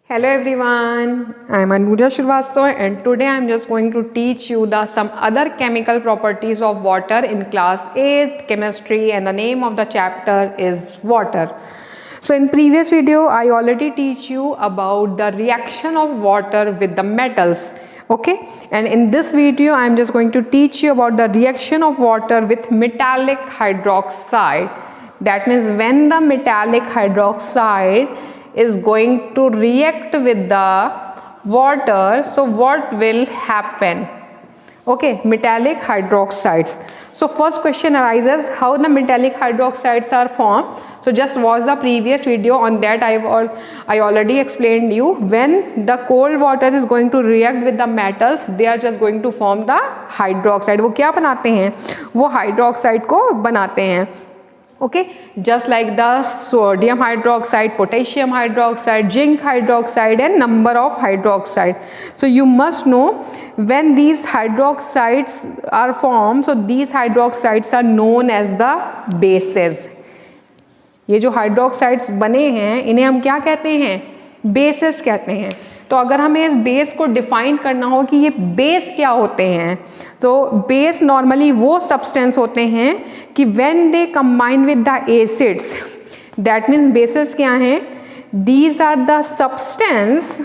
Hello everyone, I am Anuja Shrivastava and today I am just going to teach you some other chemical properties of water in class 8th chemistry, and the name of the chapter is water. So in previous video I already teach you about the reaction of water with the metals, okay, and in this video I am just going to teach you about the reaction of water with metallic hydroxide. That means when the metallic hydroxide is going to react with the water, so what will happen? Okay, metallic hydroxides. So first question arises, how the metallic hydroxides are formed. So just watch the previous video, on that I already explained you. When the cold water is going to react with the metals, they are just going to form the hydroxide. वो क्या बनाते हैं? वो hydroxide को बनाते हैं. Okay, just like the sodium hydroxide, potassium hydroxide, zinc hydroxide and number of hydroxide. So you must know when these hydroxides are formed, so these hydroxides are known as the bases. ये जो hydroxides बने हैं इन्हें हम क्या कहते हैं? Bases कहते हैं. तो अगर हमें इस बेस को डिफाइन करना हो कि ये बेस क्या होते हैं, तो बेस नॉर्मली वो सब्सटेंस होते हैं कि when they combine with the acids, that means bases क्या हैं? These are the substance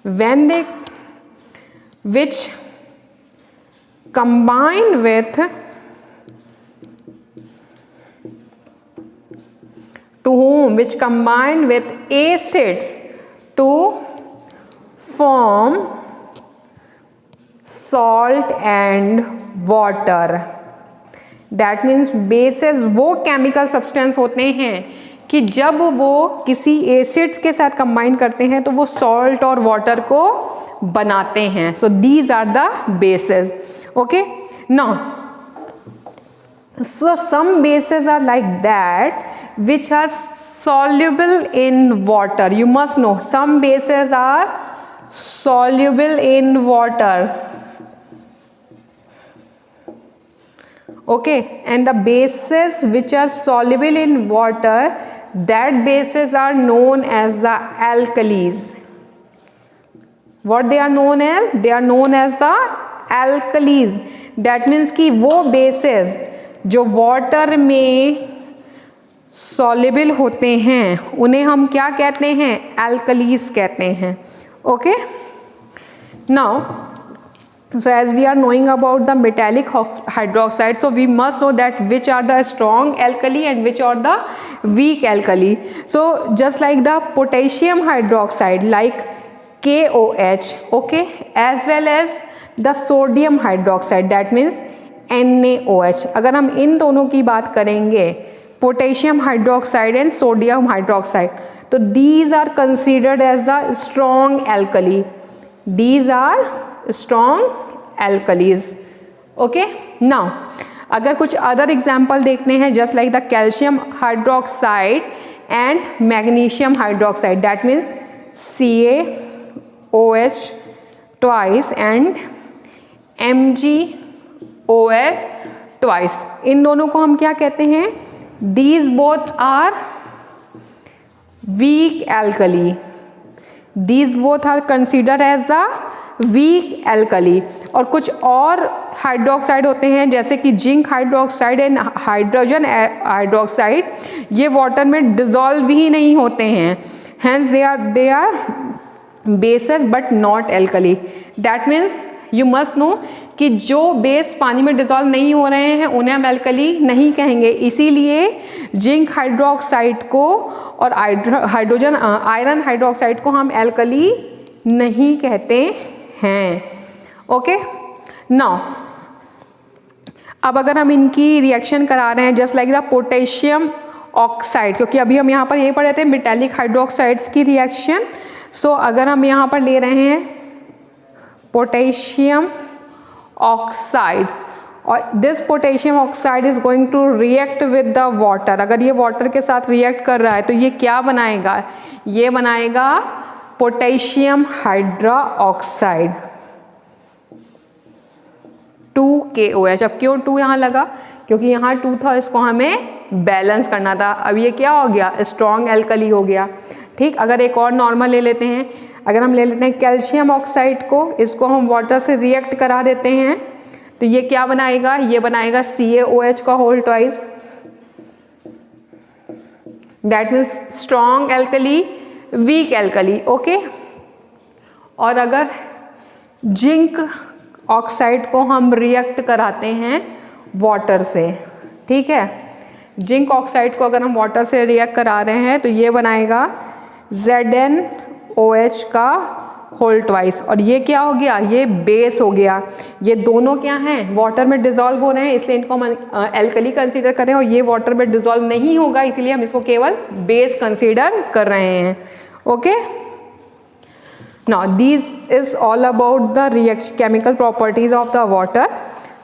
when they which combine with to whom which combine with acids to form salt and water. That means bases वो chemical substance होते हैं कि जब वो किसी acids के साथ combine करते हैं तो वो salt और water को बनाते हैं. So these are the bases. Okay, now so some bases are like that which are soluble in water. You must know some bases are soluble in water. Okay, and the bases which are soluble in water, that bases are known as the alkalis. What they are known as? They are known as the alkalis. That means कि वो bases जो water में soluble होते हैं उन्हें हम क्या कहते हैं? एल्कलीज कहते हैं. Okay, now so as we are knowing about the metallic hydroxide, so we must know that which are the strong alkali and which are the weak alkali. So just like the potassium hydroxide like KOH, okay, as well as the sodium hydroxide, that means NaOH. अगर हम इन दोनों की बात करेंगे, potassium hydroxide and sodium hydroxide, तो these are considered as the strong alkali. These are strong alkalis. Okay, now अगर कुछ other example देखते हैं, just like the calcium hydroxide and magnesium hydroxide, that means CaOH twice and MgOH twice. इन दोनों को हम क्या कहते हैं? These both are weak alkali. These both are considered as the weak alkali. और कुछ और हाइड्रोक्साइड होते हैं जैसे कि zinc hydroxide and hydrogen hydroxide, ये वाटर में डिजॉल्व ही नहीं होते हैं. Hence they are bases but not alkali. That means you must know कि जो बेस पानी में डिजॉल्व नहीं हो रहे हैं उन्हें हम एल्कली नहीं कहेंगे. इसीलिए जिंक हाइड्रोक्साइड को और हाइड्रोजन आयरन हाइड्रोक्साइड को हम एल्कली नहीं कहते हैं. ओके, नाउ अब अगर हम इनकी रिएक्शन करा रहे हैं, just like the potassium oxide, क्योंकि अभी हम यहाँ पर ये पढ़ रहे थे मेटालिक हाइड्रोक्साइड्स की रिएक्शन. सो अगर हम यहाँ पर ले रहे हैं पोटेशियम ऑक्साइड और this potassium oxide is going to react with the water. अगर ये वाटर के साथ रिएक्ट कर रहा है तो ये क्या बनाएगा? ये बनाएगा पोटेशियम हाइड्रा ऑक्साइड 2KOH. अब क्यों 2 यहाँ लगा? क्योंकि यहाँ 2 था, इसको हमें बैलेंस करना था. अब ये क्या हो गया? स्ट्रॉन्ग एल्कली हो गया. ठीक, अगर एक और नॉर्मल ले लेते हैं, अगर हम ले लेते हैं कैल्शियम ऑक्साइड को, इसको हम वाटर से रिएक्ट करा देते हैं तो ये क्या बनाएगा, ये बनाएगा CaOH का whole twice, that means strong alkali weak alkali. Okay, और अगर जिंक ऑक्साइड को हम रिएक्ट कराते हैं वाटर से, ठीक है, जिंक ऑक्साइड को अगर हम वाटर से रिएक्ट करा रहे हैं तो ये बनाएगा ZnOH का होल ट्वाइस, और ये क्या हो गया, ये बेस हो गया। ये दोनों क्या हैं, वाटर में डिजॉल्व हो रहे हैं, इसलिए इनको हम एल्कली कंसीडर करें, और ये वाटर में डिजॉल्व नहीं होगा इसलिए हम इसको केवल बेस कंसीडर कर रहे हैं। Okay, now this is all about the chemical properties of the water.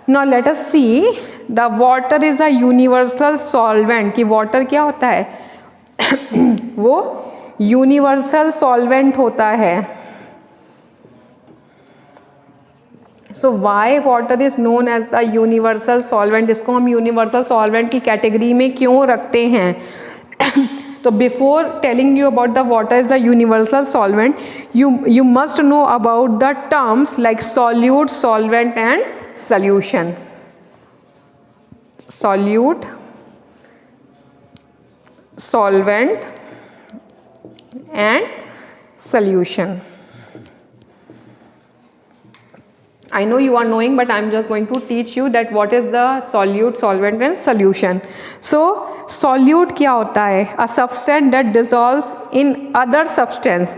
Now let us see, the water is a universal solvent, कि water क्या होता है वो यूनिवर्सल सॉल्वेंट होता है। So why water is known as the universal solvent, इसको हम universal solvent की कैटेगरी में क्यों रखते हैं तो before telling you about the water is the universal solvent, you must know about the terms like solute, solvent and solution. Solute, solvent and solution. I know you are knowing, but I am just going to teach you that what is the solute, solvent and solution. So solute क्या होता है, a substance that dissolves in other substance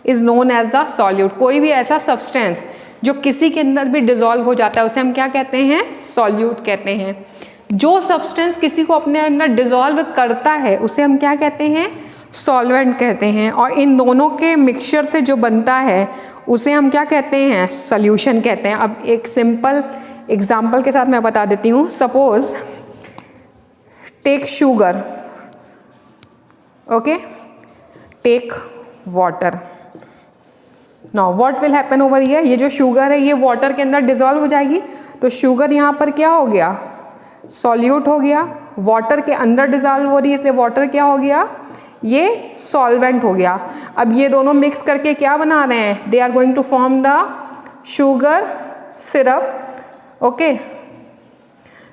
is known as the solute. कोई भी ऐसा substance जो किसी के अंदर भी डिजॉल्व हो जाता है उसे हम क्या कहते हैं, solute कहते हैं। जो सब्सटेंस किसी को अपने अंदर डिजॉल्व करता है उसे हम क्या कहते हैं, सॉल्वेंट कहते हैं, और इन दोनों के मिक्सचर से जो बनता है उसे हम क्या कहते हैं, सॉल्यूशन कहते हैं। अब एक सिंपल एग्जांपल के साथ मैं बता देती हूँ। Suppose take sugar, okay, take water. Now what will happen over here, ये जो शुगर है ये वाटर के अंदर डिजॉल्व हो जाएगी, तो शुगर यहाँ पर क्या हो गया, सॉल्यूट हो गया, वाटर के अंदर डिजॉल्व हो रही है इसलिए वाटर क्या हो गया, ये सॉल्वेंट हो गया। अब ये दोनों मिक्स करके क्या बना रहे हैं, they are going to form the sugar syrup. Okay,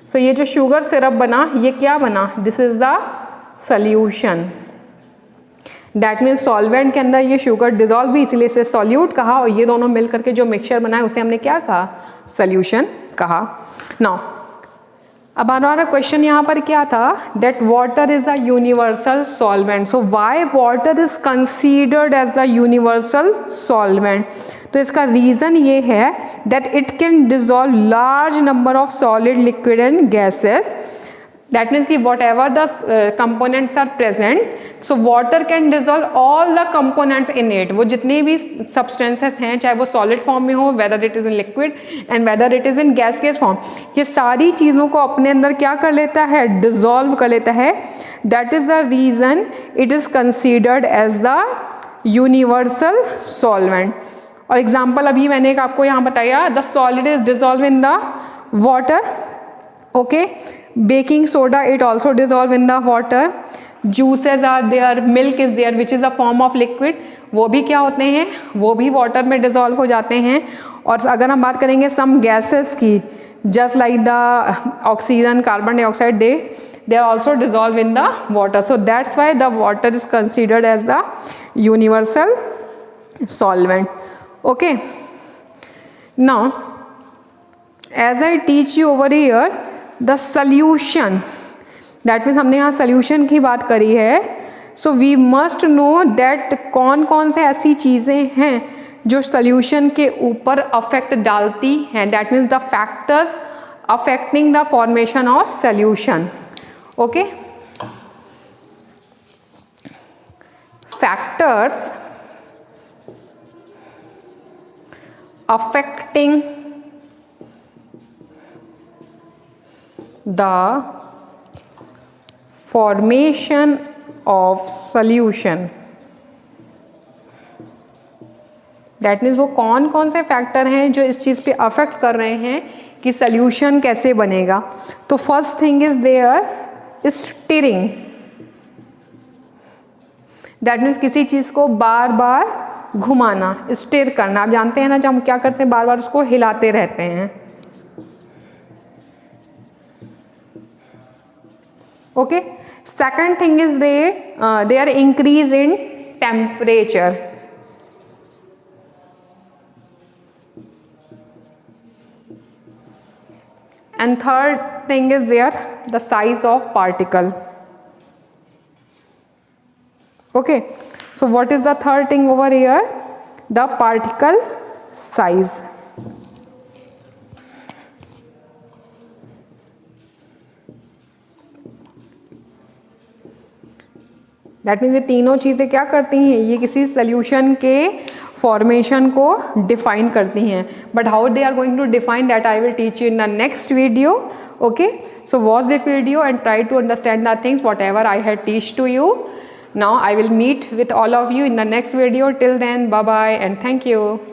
so ये जो शुगर सिरप बना ये क्या बना, this is the solution. That means solvent के अंदर ये शुगर डिजॉल्व हुई इसलिए इसे सॉल्यूट कहा, और ये दोनों मिल करके जो मिक्सचर बना है उसे हमने क्या कहा, सॉल्यूशन कहा। नाउ अब हमारा क्वेश्चन यहाँ पर क्या था, that water is a universal solvent, so why water is considered as the universal solvent. तो इसका रीज़न ये है that it can dissolve large number of solid, liquid and gases. That means कि whatever the components are present, so water can dissolve all the components in it. वो जितने भी substances हैं, चाहे वो सॉलिड फॉर्म में हो, whether it is in liquid and whether it is in gaseous form, ये सारी चीज़ों को अपने अंदर क्या कर लेता है, डिजॉल्व कर लेता है। That is the reason it is considered as the universal solvent. और एग्जाम्पल अभी मैंने एक आपको यहाँ बताया, the solid is dissolve in the water. Okay, baking soda it also dissolve in the water, juices are there, milk is there which is a form of liquid, वो भी क्या होते हैं, वो भी वाटर में डिजॉल्व हो जाते हैं। और अगर हम बात करेंगे सम गैसेस की, just like the oxygen, carbon dioxide, they are also dissolved in the water, so that's why the water is considered as the universal solvent. Okay, now as I teach you over here the solution, that means हमने यहाँ solution की बात करी है, so we must know that कौन कौन से ऐसी चीज़ें हैं जो सल्यूशन के ऊपर अफेक्ट डालती हैं, that means the factors affecting the formation of solution. Okay, factors affecting the formation of solution, that means वो कौन कौन से फैक्टर हैं जो इस चीज़ पे अफेक्ट कर रहे हैं कि सल्यूशन कैसे बनेगा। तो first thing is there stirring, that means किसी चीज़ को बार बार घुमाना, स्टिर करना। आप जानते हैं ना, जब हम क्या करते हैं, बार बार उसको हिलाते रहते हैं। Okay, second thing is they are increase in temperature. And third thing is there the size of particle. Okay, so what is the third thing over here? The particle size. That means ये तीनों चीज़ें क्या करती हैं, ये किसी solution के formation को डिफाइन करती हैं। But how they are going to define that I will teach you in the next video. Okay, so watch this video and try to understand the things whatever I had teach to you. Now I will meet with all of you in the next video. Till then, bye bye and thank you.